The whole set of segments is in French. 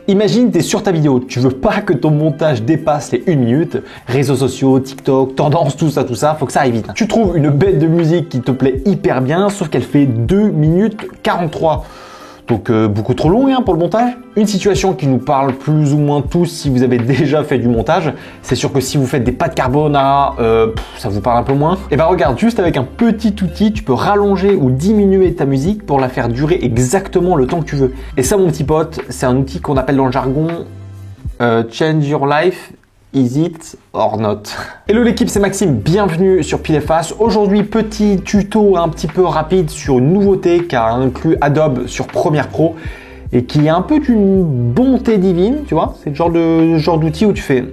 Imagine, tu es sur ta vidéo, tu veux pas que ton montage dépasse les 1 minute, réseaux sociaux, TikTok, tendance, tout ça, faut que ça aille vite. Tu trouves une bête de musique qui te plaît hyper bien, sauf qu'elle fait 2 minutes 43. Donc beaucoup trop long pour le montage. Une situation qui nous parle plus ou moins tous si vous avez déjà fait du montage. C'est sûr que si vous faites des pâtes carbonara, ça vous parle un peu moins. Et ben regarde, juste avec un petit outil, tu peux rallonger ou diminuer ta musique pour la faire durer exactement le temps que tu veux. Et ça mon petit pote, c'est un outil qu'on appelle dans le jargon Change Your Life. Is it or not? Hello l'équipe, c'est Maxime, bienvenue sur Pile et Face. Aujourd'hui, petit tuto un petit peu rapide sur une nouveauté qu'a inclus Adobe sur Premiere Pro et qui est un peu d'une bonté divine, tu vois. C'est le genre d'outil où tu fais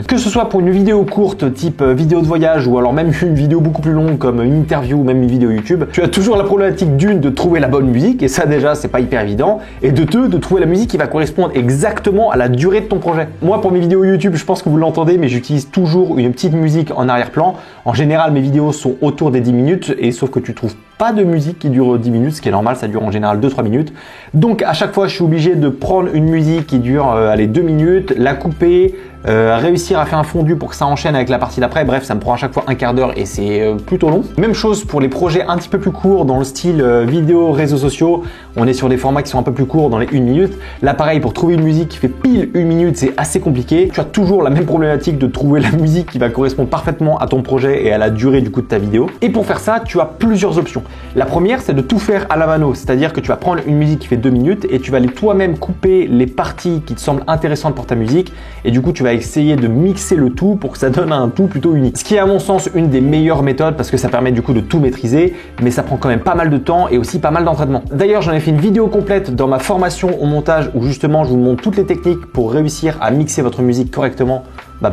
que ce soit pour une vidéo courte type vidéo de voyage ou alors même une vidéo beaucoup plus longue comme une interview ou même une vidéo YouTube, tu as toujours la problématique d'une de trouver la bonne musique et ça déjà c'est pas hyper évident, et de deux de trouver la musique qui va correspondre exactement à la durée de ton projet. Moi pour mes vidéos YouTube, je pense que vous l'entendez, mais j'utilise toujours une petite musique en arrière-plan. En général mes vidéos sont autour des 10 minutes et sauf que tu trouves pas de musique qui dure 10 minutes, ce qui est normal, ça dure en général 2-3 minutes. Donc à chaque fois je suis obligé de prendre une musique qui dure 2 minutes, la couper, réussir à faire un fondu pour que ça enchaîne avec la partie d'après. Bref, ça me prend à chaque fois un quart d'heure et c'est plutôt long. Même chose pour les projets un petit peu plus courts dans le style vidéo, réseaux sociaux. On est sur des formats qui sont un peu plus courts dans les 1 minute. Là pareil, pour trouver une musique qui fait pile 1 minute, c'est assez compliqué. Tu as toujours la même problématique de trouver la musique qui va correspondre parfaitement à ton projet et à la durée du coup de ta vidéo. Et pour faire ça, tu as plusieurs options. La première, c'est de tout faire à la mano, c'est-à-dire que tu vas prendre une musique qui fait 2 minutes et tu vas aller toi-même couper les parties qui te semblent intéressantes pour ta musique et du coup tu vas essayer de mixer le tout pour que ça donne un tout plutôt unique. Ce qui est à mon sens une des meilleures méthodes parce que ça permet du coup de tout maîtriser, mais ça prend quand même pas mal de temps et aussi pas mal d'entraînement. D'ailleurs, j'en ai fait une vidéo complète dans ma formation au montage où justement je vous montre toutes les techniques pour réussir à mixer votre musique correctement,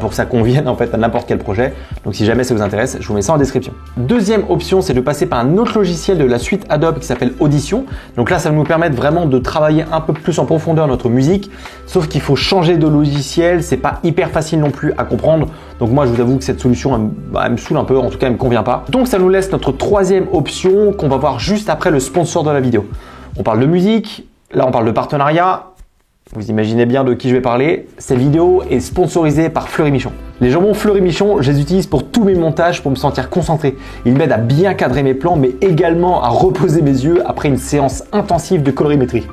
pour que ça convienne en fait à n'importe quel projet. Donc si jamais ça vous intéresse, je vous mets ça en description. Deuxième option, c'est de passer par un autre logiciel de la suite Adobe qui s'appelle Audition. Donc là, ça va nous permettre vraiment de travailler un peu plus en profondeur notre musique, sauf qu'il faut changer de logiciel, c'est pas hyper facile non plus à comprendre. Donc moi, je vous avoue que cette solution, elle me saoule un peu, en tout cas, elle me convient pas. Donc ça nous laisse notre troisième option qu'on va voir juste après le sponsor de la vidéo. On parle de musique, là on parle de partenariat. Vous imaginez bien de qui je vais parler. Cette vidéo est sponsorisée par Fleury Michon. Les jambons Fleury Michon, je les utilise pour tous mes montages pour me sentir concentré. Ils m'aident à bien cadrer mes plans, mais également à reposer mes yeux après une séance intensive de colorimétrie.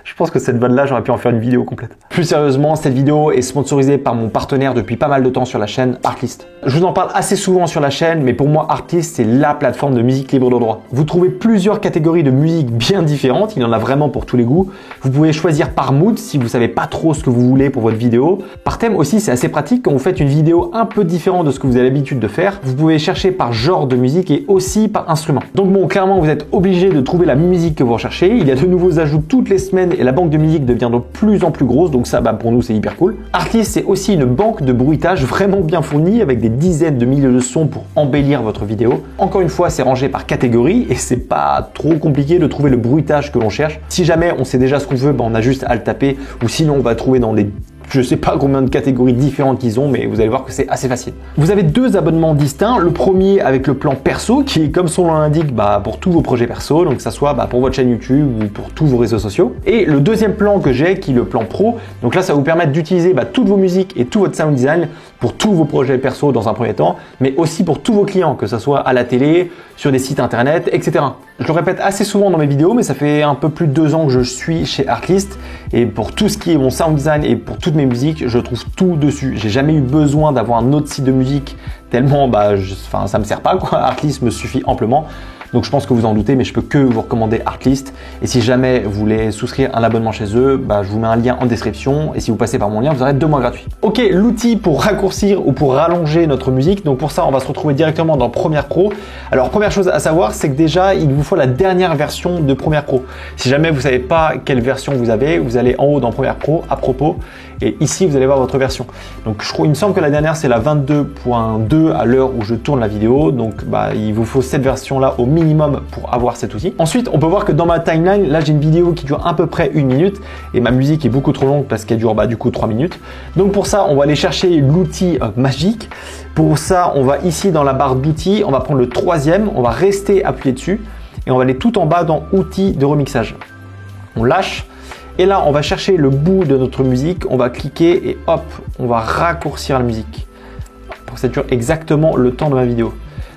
Je pense que cette vanne-là, j'aurais pu en faire une vidéo complète. Plus sérieusement, cette vidéo est sponsorisée par mon partenaire depuis pas mal de temps sur la chaîne, Artlist. Je vous en parle assez souvent sur la chaîne, mais pour moi, Artlist, c'est la plateforme de musique libre de droit. Vous trouvez plusieurs catégories de musique bien différentes, il y en a vraiment pour tous les goûts. Vous pouvez choisir par mood si vous savez pas trop ce que vous voulez pour votre vidéo. Par thème aussi, c'est assez pratique quand vous faites une vidéo un peu différente de ce que vous avez l'habitude de faire. Vous pouvez chercher par genre de musique et aussi par instrument. Donc bon, clairement, vous êtes obligé de trouver la musique que vous recherchez. Il y a de nouveaux ajouts toutes les semaines et la banque de musique devient de plus en plus grosse, donc ça pour nous c'est hyper cool. Artlist, c'est aussi une banque de bruitage vraiment bien fournie avec des dizaines de milliers de sons pour embellir votre vidéo. Encore une fois, c'est rangé par catégorie et c'est pas trop compliqué de trouver le bruitage que l'on cherche. Si jamais on sait déjà ce qu'on veut, on a juste à le taper, ou sinon on va trouver dans les je sais pas combien de catégories différentes qu'ils ont, mais vous allez voir que c'est assez facile. Vous avez deux abonnements distincts. Le premier avec le plan perso qui est comme son nom l'indique pour tous vos projets perso, donc que ça soit pour votre chaîne YouTube ou pour tous vos réseaux sociaux. Et le deuxième plan que j'ai qui est le plan pro. Donc là, ça va vous permettre d'utiliser toutes vos musiques et tout votre sound design pour tous vos projets perso dans un premier temps, mais aussi pour tous vos clients, que ce soit à la télé, sur des sites internet, etc. Je le répète assez souvent dans mes vidéos, mais ça fait un peu plus de 2 ans que je suis chez Artlist et pour tout ce qui est mon sound design et pour toutes mes musiques, je trouve tout dessus. J'ai jamais eu besoin d'avoir un autre site de musique tellement ça me sert pas quoi. Artlist me suffit amplement. Donc je pense que vous en doutez, mais je peux que vous recommander Artlist. Et si jamais vous voulez souscrire un abonnement chez eux, je vous mets un lien en description. Et si vous passez par mon lien, vous aurez 2 mois gratuits. Ok, l'outil pour raccourcir ou pour rallonger notre musique. Donc pour ça, on va se retrouver directement dans Premiere Pro. Alors première chose à savoir, c'est que déjà, il vous faut la dernière version de Premiere Pro. Si jamais vous ne savez pas quelle version vous avez, vous allez en haut dans Premiere Pro, à propos. Et ici, vous allez voir votre version. Donc il me semble que la dernière, c'est la 22.2 à l'heure où je tourne la vidéo. Donc il vous faut cette version-là au minimum pour avoir cet outil. Ensuite, on peut voir que dans ma timeline, là j'ai une vidéo qui dure à peu près 1 minute et ma musique est beaucoup trop longue parce qu'elle dure du coup 3 minutes. Donc pour ça, on va aller chercher l'outil magique. Pour ça, on va ici dans la barre d'outils, on va prendre le troisième, on va rester appuyé dessus et on va aller tout en bas dans outils de remixage. On lâche Et là, on va chercher le bout de notre musique, on va cliquer et hop, on va raccourcir la musique pour que ça dure exactement le temps de ma vidéo.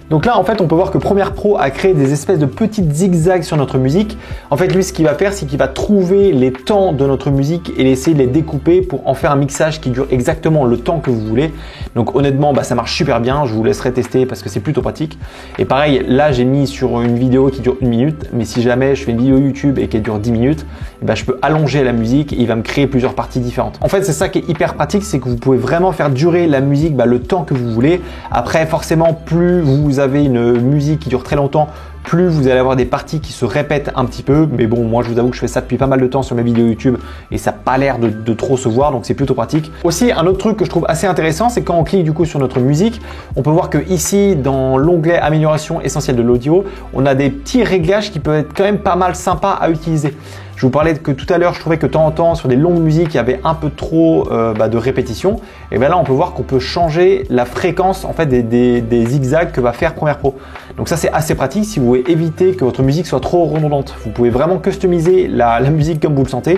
Donc là, en fait, on peut voir que Premiere Pro a créé des espèces de petites zigzags sur notre musique. En fait, lui, ce qu'il va faire, c'est qu'il va trouver les temps de notre musique et essayer de les découper pour en faire un mixage qui dure exactement le temps que vous voulez. Donc honnêtement, ça marche super bien. Je vous laisserai tester parce que c'est plutôt pratique. Et pareil, là, j'ai mis sur une vidéo qui dure 1 minute. Mais si jamais je fais une vidéo YouTube et qu'elle dure 10 minutes, je peux allonger la musique et il va me créer plusieurs parties différentes. En fait, c'est ça qui est hyper pratique, c'est que vous pouvez vraiment faire durer la musique le temps que vous voulez. Après, forcément, plus vous avez une musique qui dure très longtemps, plus vous allez avoir des parties qui se répètent un petit peu. Mais bon, moi je vous avoue que je fais ça depuis pas mal de temps sur mes vidéos YouTube et ça n'a pas l'air de trop se voir, donc c'est plutôt pratique. Aussi, un autre truc que je trouve assez intéressant, c'est quand on clique du coup sur notre musique, on peut voir que ici dans l'onglet amélioration essentielle de l'audio, on a des petits réglages qui peuvent être quand même pas mal sympas à utiliser. Je vous parlais que tout à l'heure, je trouvais que de temps en temps, sur des longues musiques, il y avait un peu trop de répétition. Et bien là, on peut voir qu'on peut changer la fréquence en fait, des zigzags que va faire Premiere Pro. Donc ça, c'est assez pratique si vous voulez éviter que votre musique soit trop redondante. Vous pouvez vraiment customiser la musique comme vous le sentez.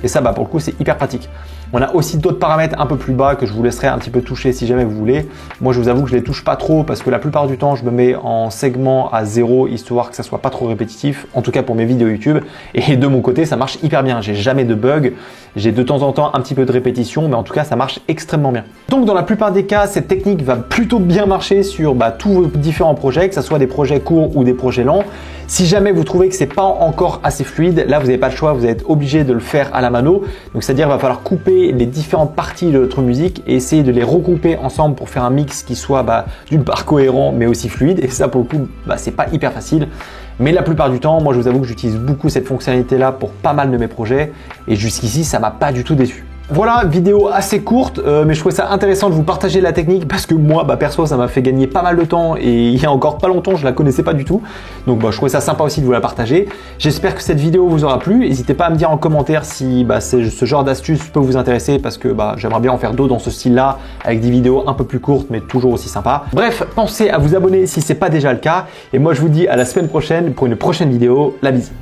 Et ça, pour le coup, c'est hyper pratique. On a aussi d'autres paramètres un peu plus bas que je vous laisserai un petit peu toucher si jamais vous voulez. Moi, je vous avoue que je les touche pas trop parce que la plupart du temps, je me mets en segment à 0 histoire que ça soit pas trop répétitif. En tout cas pour mes vidéos YouTube. Et de mon côté, ça marche hyper bien. J'ai jamais de bug. J'ai de temps en temps un petit peu de répétition, mais en tout cas, ça marche extrêmement bien. Donc, dans la plupart des cas, cette technique va plutôt bien marcher sur tous vos différents projets, que ce soit des projets courts ou des projets lents. Si jamais vous trouvez que c'est pas encore assez fluide, là, vous n'avez pas le choix. Vous êtes obligé de le faire à la mano. Donc, c'est-à-dire, il va falloir couper les différentes parties de votre musique et essayer de les regrouper ensemble pour faire un mix qui soit d'une part cohérent mais aussi fluide. Et ça, pour le coup, c'est pas hyper facile. Mais la plupart du temps, moi je vous avoue que j'utilise beaucoup cette fonctionnalité là pour pas mal de mes projets et jusqu'ici ça m'a pas du tout déçu. Voilà, vidéo assez courte, mais je trouvais ça intéressant de vous partager la technique parce que moi, perso, ça m'a fait gagner pas mal de temps et il y a encore pas longtemps, je la connaissais pas du tout. Donc, je trouvais ça sympa aussi de vous la partager. J'espère que cette vidéo vous aura plu. N'hésitez pas à me dire en commentaire si ce genre d'astuce peut vous intéresser parce que j'aimerais bien en faire d'autres dans ce style-là avec des vidéos un peu plus courtes mais toujours aussi sympas. Bref, pensez à vous abonner si c'est pas déjà le cas. Et moi, je vous dis à la semaine prochaine pour une prochaine vidéo. La bise.